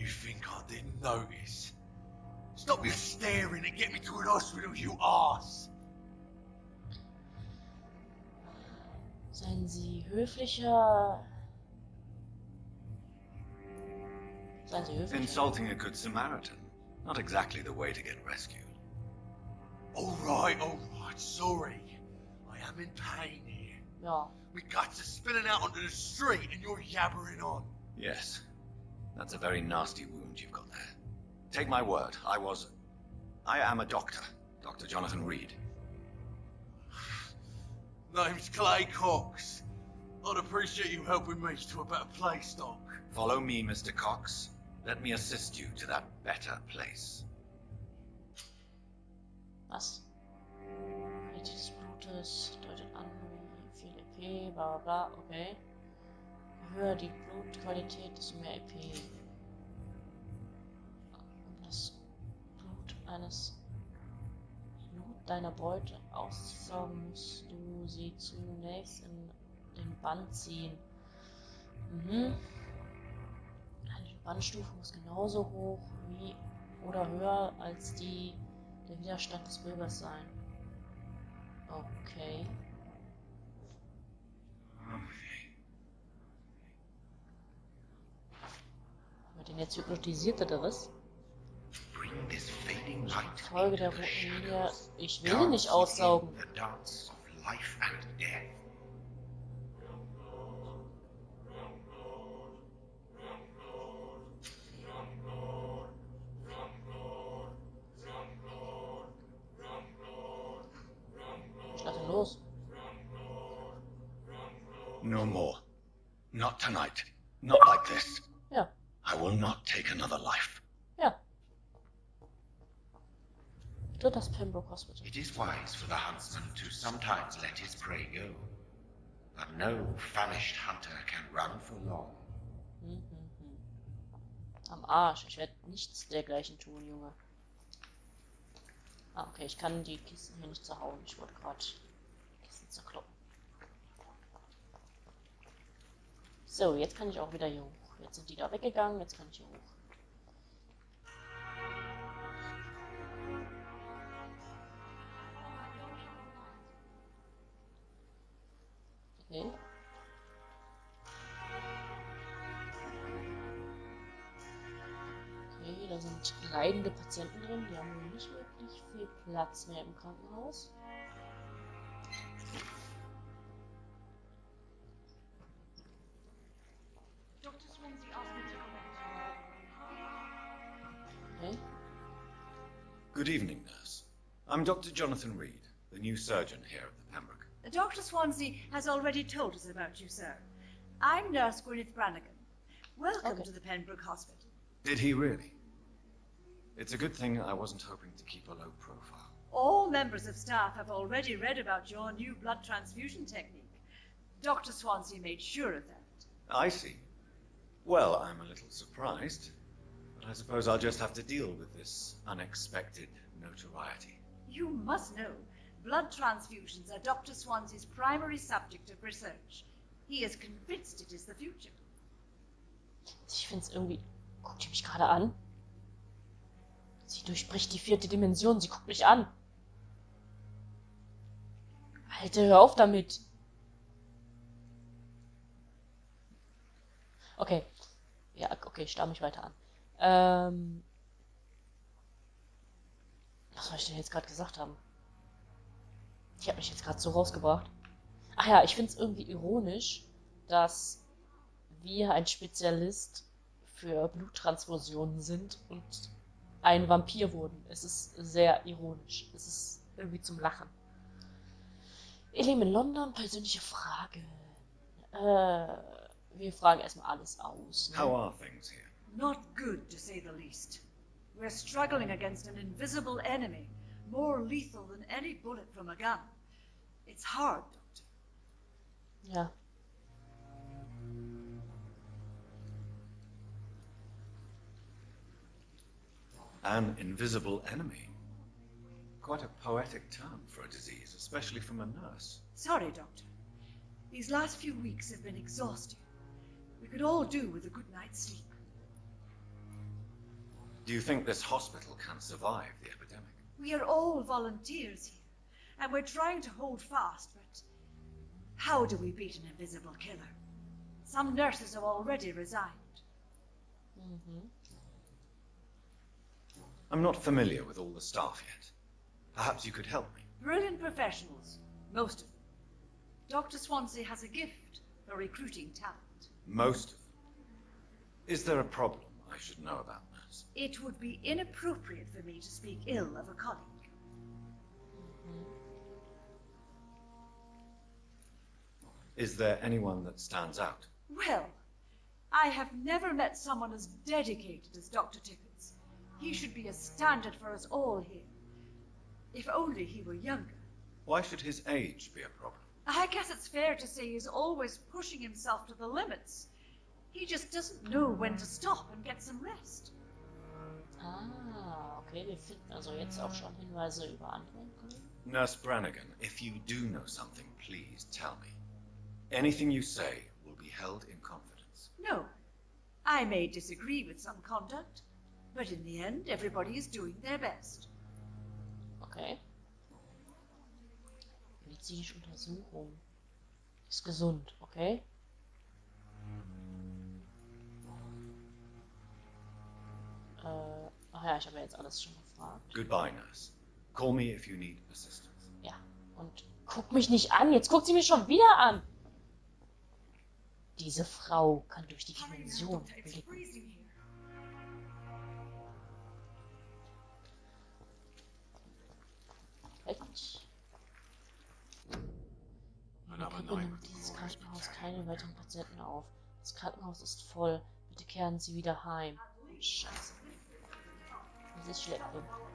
think I didn't notice? Stop your staring and get me to an hospital, you arse! Seien Sie höflicher. Seien Sie höflicher. Insulting a good Samaritan. Not exactly the way to get rescued. Alright, sorry. I am in pain here. Ja. My guts are spilling out onto the street and you're yabbering on. Yes. That's a very nasty wound you've got there. Take my word, I am a doctor. Dr. Jonathan Reed. Name's Clay Cox. I'd appreciate you helping me to a better place, Doc. Follow me, Mr. Cox. Let me assist you to that better place. Was? Qualität des Blutes deutet an, wie viel EP, bla bla bla, okay. Je höher die Blutqualität, desto mehr EP. Um das Blut deiner Beute auszusaugen, musst du sie zunächst in den Band ziehen. Mhm. Die Bandstufe muss genauso hoch wie oder höher als der Widerstand des Bürgers sein. Okay. Wird den jetzt hypnotisiert oder was? Folge der roten Linie. Ich will ihn nicht aussaugen. Was ist denn los? No more. Not tonight. Not like this. Ja. I will not take another life. Ja. Bitte das Pembroke Hospital. It is wise for the huntsman to sometimes let his prey go, but no famished hunter can run for long. Am Arsch. Ich werde nichts dergleichen tun, Junge. Ah, okay. Ich kann die Kisten hier nicht zerhauen. Ich wollte gerade die Kisten zerkloppen. So, jetzt kann ich auch wieder hier hoch. Jetzt sind die da weggegangen. Jetzt kann ich hier hoch. Okay. Okay, da sind leidende Patienten drin. Die haben wohl nicht wirklich viel Platz mehr im Krankenhaus. Okay. Good evening, nurse. I'm Dr. Jonathan Reed, the new surgeon here at the Pembroke. Dr. Swansea has already told us about you, sir. I'm Nurse Gwyneth Brannigan. Welcome to the Pembroke Hospital. Did he really? It's a good thing I wasn't hoping to keep a low profile. All members of staff have already read about your new blood transfusion technique. Dr. Swansea made sure of that. I see. Well, I'm a little surprised, but I suppose I'll just have to deal with this unexpected notoriety. You must know, blood transfusions are Dr. Swansea's primary subject of research. He is convinced it is the future. Ich finde es irgendwie... Guckt ihr mich gerade an? Sie durchbricht die 4. Dimension. Sie guckt mich an. Alter, hör auf damit. Okay. Ja, okay, ich starr mich weiter an. Was soll ich denn jetzt gerade gesagt haben? Ich habe mich jetzt gerade so rausgebracht. Ach ja, ich finde es irgendwie ironisch, dass wir ein Spezialist für Bluttransfusionen sind und ein Vampir wurden. Es ist sehr ironisch. Es ist irgendwie zum Lachen. Ihr Leben in London, persönliche Frage. Wir fragen erstmal alles aus. Ne? How are things here? Not good, to say the least. We're struggling against an invisible enemy, more lethal than any bullet from a gun. It's hard, Doctor. Ja. An invisible enemy. Quite a poetic term for a disease, especially from a nurse. Sorry, Doctor. These last few weeks have been exhausting. We could all do with a good night's sleep. Do you think this hospital can survive the epidemic? We are all volunteers here, and we're trying to hold fast, but how do we beat an invisible killer? Some nurses have already resigned. I'm not familiar with all the staff yet. Perhaps you could help me. Brilliant professionals, most of them. Dr. Swansea has a gift for recruiting talent. Most of them. Is there a problem I should know about, nurse? It would be inappropriate for me to speak ill of a colleague. Is there anyone that stands out? Well, I have never met someone as dedicated as Dr. Tippett. He should be a standard for us all here. If only he were younger. Why should his age be a problem? I guess it's fair to say he's always pushing himself to the limits. He just doesn't know when to stop and get some rest. Ah, okay, wir finden also jetzt auch schon Hinweise über andere Kollegen. Nurse Brannigan, if you do know something, please tell me. Anything you say will be held in confidence. No, I may disagree with some conduct, but in the end, everybody is doing their best. Okay. Medizinische Untersuchung. Ist gesund, okay? Ach ja, ich habe ja jetzt alles schon gefragt. Goodbye, nurse. Call me if you need assistance. Ja, und guck mich nicht an. Jetzt guckt sie mich schon wieder an. Diese Frau kann durch die Dimension blicken. Perfekt. Bitte nimmt dieses Krankenhaus keine weiteren Patienten auf. Das Krankenhaus ist voll. Bitte kehren Sie wieder heim. Scheiße. Das ist schlecht.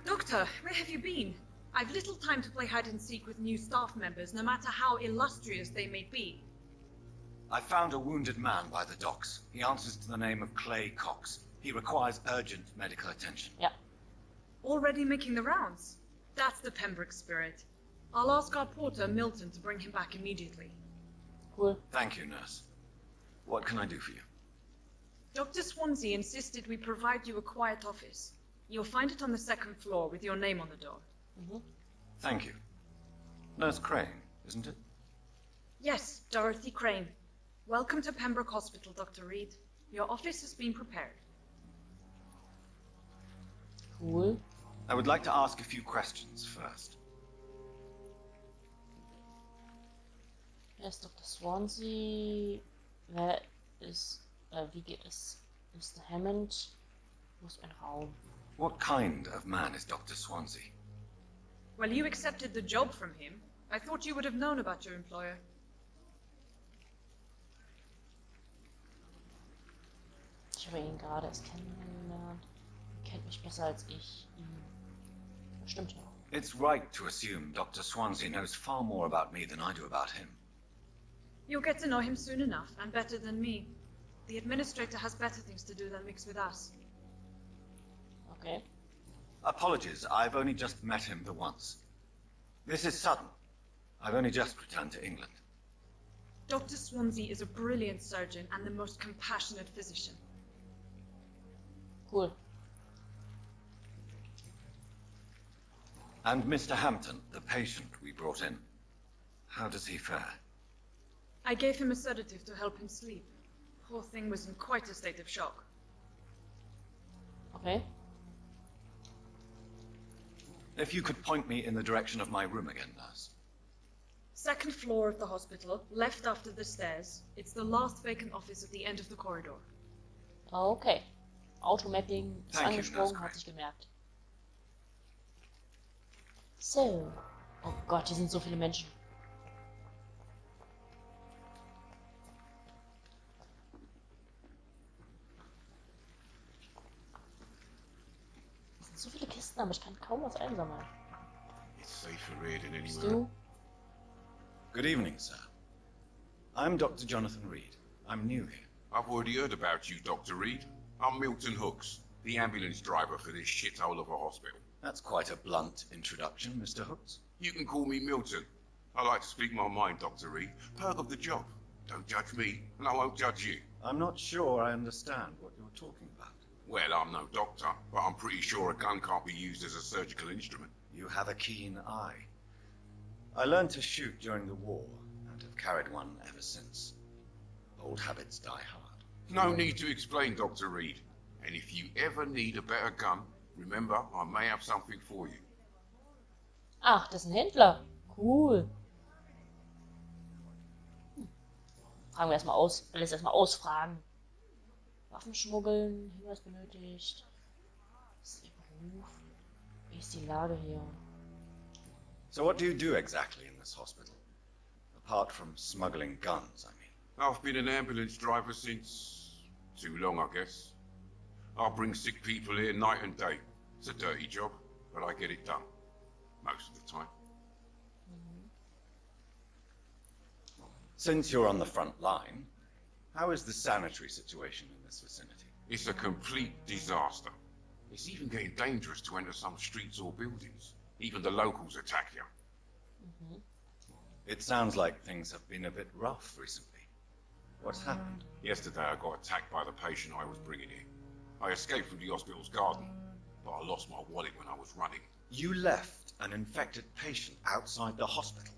Doctor, where have you been? I've little time to play hide and seek with new staff members, no matter how illustrious they may be. I found a wounded man by the docks. He answers to the name of Clay Cox. He requires urgent medical attention. Ja. Already making the rounds? That's the Pembroke spirit. I'll ask our porter, Milton, to bring him back immediately. Cool. Thank you, nurse. What can I do for you? Dr. Swansea insisted we provide you a quiet office. You'll find it on the second floor with your name on the door. Thank you. Nurse Crane, isn't it? Yes, Dorothy Crane. Welcome to Pembroke Hospital, Dr. Reed. Your office has been prepared. Cool. I would like to ask a few questions first. Wer ist Dr. Swansea? Wer ist, wie geht es? Mr. Hammond? Wo ist mein Raum? What kind of man is Dr. Swansea? Well, you accepted the job from him. I thought you would have known about your employer. Ich habe ihn gerade erst kennengelernt. Er kennt mich besser als ich ihn. Das stimmt ja. It's right to assume Dr. Swansea knows far more about me than I do about him. You'll get to know him soon enough, and better than me. The administrator has better things to do than mix with us. Okay. Apologies, I've only just met him the once. This is sudden. I've only just returned to England. Dr. Swansea is a brilliant surgeon and the most compassionate physician. Cool. And Mr. Hampton, the patient we brought in. How does he fare? I gave him a sedative to help him sleep. Poor thing was in quite a state of shock. Okay. If you could point me in the direction of my room again, nurse. Second floor of the hospital, left after the stairs. It's the last vacant office at the end of the corridor. Okay. Automapping ist Thank you, angesprungen, Nurse hat sich gemerkt. So. Oh Gott, hier sind so viele Menschen. Es sind so viele Kisten, aber ich kann kaum was einsammeln. It's safer here than Bist anywhere. du? Good evening, sir. I'm Dr. Jonathan Reed. I'm new here. I've already heard about you, Dr. Reed. I'm Milton Hooks, the ambulance driver for this shithole of a hospital. That's quite a blunt introduction, Mr. Hooks. You can call me Milton. I like to speak my mind, Dr. Reed. Perk of the job. Don't judge me, and I won't judge you. I'm not sure I understand what you're talking about. Well, I'm no doctor, but I'm pretty sure a gun can't be used as a surgical instrument. You have a keen eye. I learned to shoot during the war, and have carried one ever since. Old habits die hard. No need to explain, Dr. Reed. And if you ever need a better gun, remember, I may have something for you. Ach, das ist ein Händler. Cool. Fragen wir erstmal aus. Alles erstmal ausfragen. Waffen schmuggeln, Hinweis benötigt. Was ist Ihr Beruf? Wie ist die Lage hier? So what do you do exactly in this hospital? Apart from smuggling guns, I mean. I've been an ambulance driver since... too long, I guess. I bring sick people here night and day. It's a dirty job, but I get it done. Most of the time. Since you're on the front line, how is the sanitary situation in this vicinity? It's a complete disaster. It's even getting dangerous to enter some streets or buildings. Even the locals attack you. It sounds like things have been a bit rough recently. What's happened? Yesterday I got attacked by the patient I was bringing in. I escaped from the hospital's garden, but I lost my wallet when I was running. You left an infected patient outside the hospital.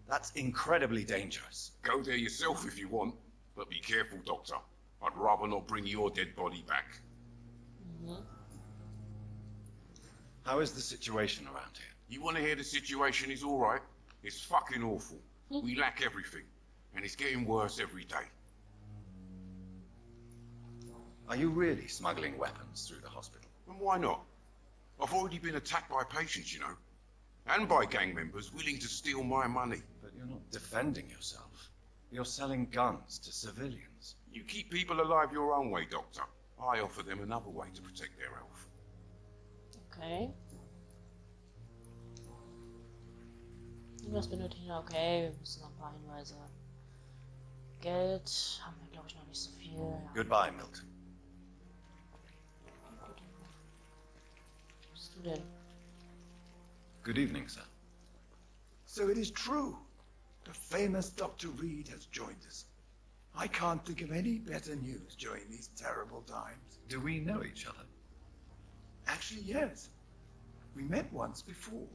That's incredibly dangerous. Go there yourself if you want, but be careful, Doctor. I'd rather not bring your dead body back. How is the situation around here? You want to hear the situation is all right? It's fucking awful. We lack everything, and it's getting worse every day. Are you really smuggling weapons through the hospital? And why not? I've already been attacked by patients, you know, and by gang members willing to steal my money. But you're not defending yourself. You're selling guns to civilians. You keep people alive your own way, Doctor. I offer them another way to protect their health. Okay. Irgendwas benötigen wir. Okay, wir müssen noch ein paar Hinweise. Geld haben wir, glaube ich, noch nicht so viel. Ja. Goodbye, Milton. Was bist du denn? Good evening, sir. So it is true. The famous Dr. Reed has joined us. I can't think of any better news during these terrible times. Do we know each other? Actually, yes. We met once before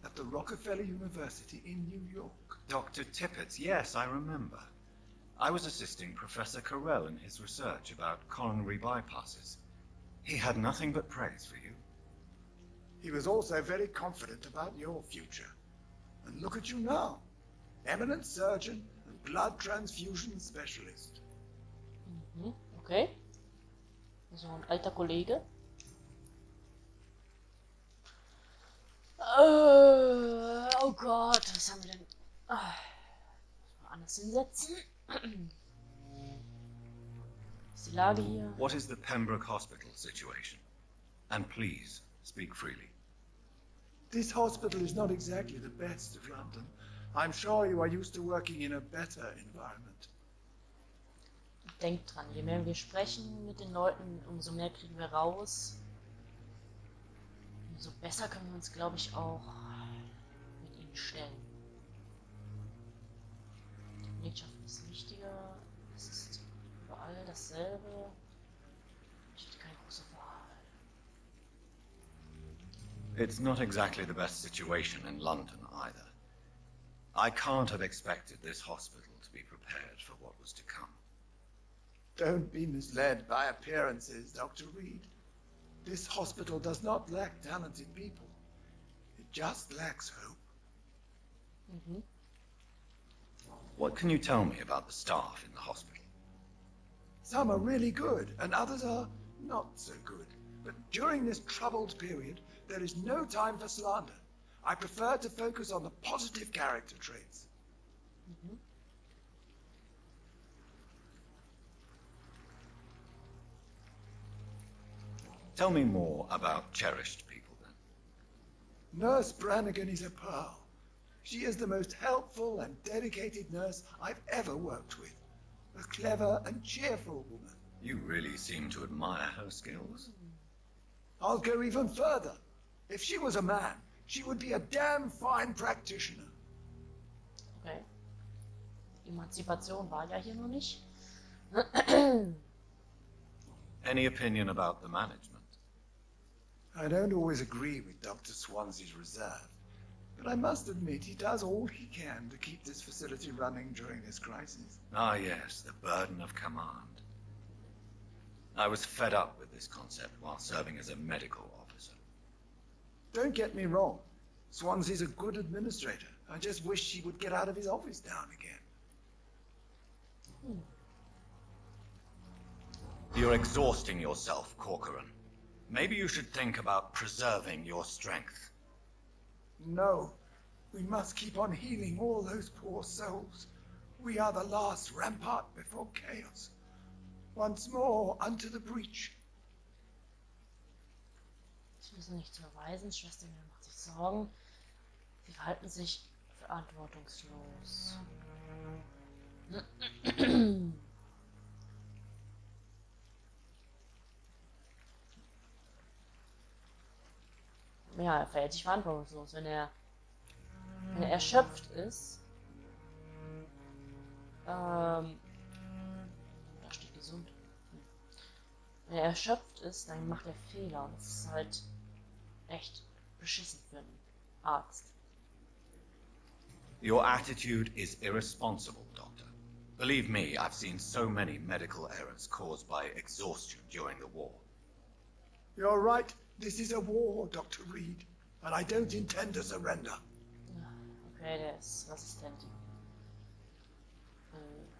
at the Rockefeller University in New York. Dr. Tippett, yes, I remember. I was assisting Professor Carell in his research about coronary bypasses. He had nothing but praise for you. He was also very confident about your future. And look at you now. Eminent surgeon and blood transfusion specialist. Okay. So ein alter Kollege. Oh Gott, was haben wir denn? Mal anders hinsetzen. Ist die Lage hier? What is the Pembroke Hospital situation? And please, speak freely. This hospital is not exactly the best of London. I'm sure you are used to working in a better environment. Denkt dran, je mehr wir sprechen mit den Leuten, umso mehr kriegen wir raus. Umso besser können wir uns, glaube ich, auch mit ihnen stellen. Die Belegschaft ist wichtiger. Es ist überall dasselbe. Ich hätte keine große Wahl. It's not exactly the best situation in London either. I can't have expected this hospital to be prepared for what was to come. Don't be misled by appearances, Dr. Reed. This hospital does not lack talented people. It just lacks hope. What can you tell me about the staff in the hospital? Some are really good, and others are not so good. But during this troubled period, there is no time for slander. I prefer to focus on the positive character traits. Tell me more about cherished people, then. Nurse Brannigan is a pearl. She is the most helpful and dedicated nurse I've ever worked with. A clever and cheerful woman. You really seem to admire her skills. I'll go even further. If she was a man, she would be a damn fine practitioner. Okay. Emanzipation war ja hier noch nicht. Any opinion about the management? I don't always agree with Dr. Swansea's reserve, but I must admit he does all he can to keep this facility running during this crisis. Ah, yes, the burden of command. I was fed up with this concept while serving as a medical officer. Don't get me wrong. Swansea's a good administrator. I just wish he would get out of his office now and again. You're exhausting yourself, Corcoran. Maybe you should think about preserving your strength. No, we must keep on healing all those poor souls. We are the last rampart before chaos. Once more unto the breach. Ich muss nicht zu erweisen, Schwester mir macht sich Sorgen. Sie verhalten sich verantwortungslos. Ja, er verhält sich verantwortungslos. Wenn er erschöpft ist, da steht gesund. Wenn er erschöpft ist, dann macht er Fehler und das ist halt echt beschissen für einen Arzt. Your attitude is irresponsible, Doctor. Believe me, I've seen so many medical errors caused by exhaustion during the war. You're right. This is a war, Dr. Reed, and I don't intend to surrender. Okay, der ist Assistent.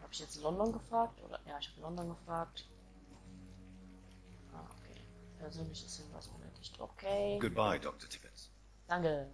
Habe ich jetzt London gefragt? Oder? Ja, ich habe London gefragt. Ah, okay. Persönliches Hinweis benötigt. Okay. Goodbye, Dr. Tibbets. Danke.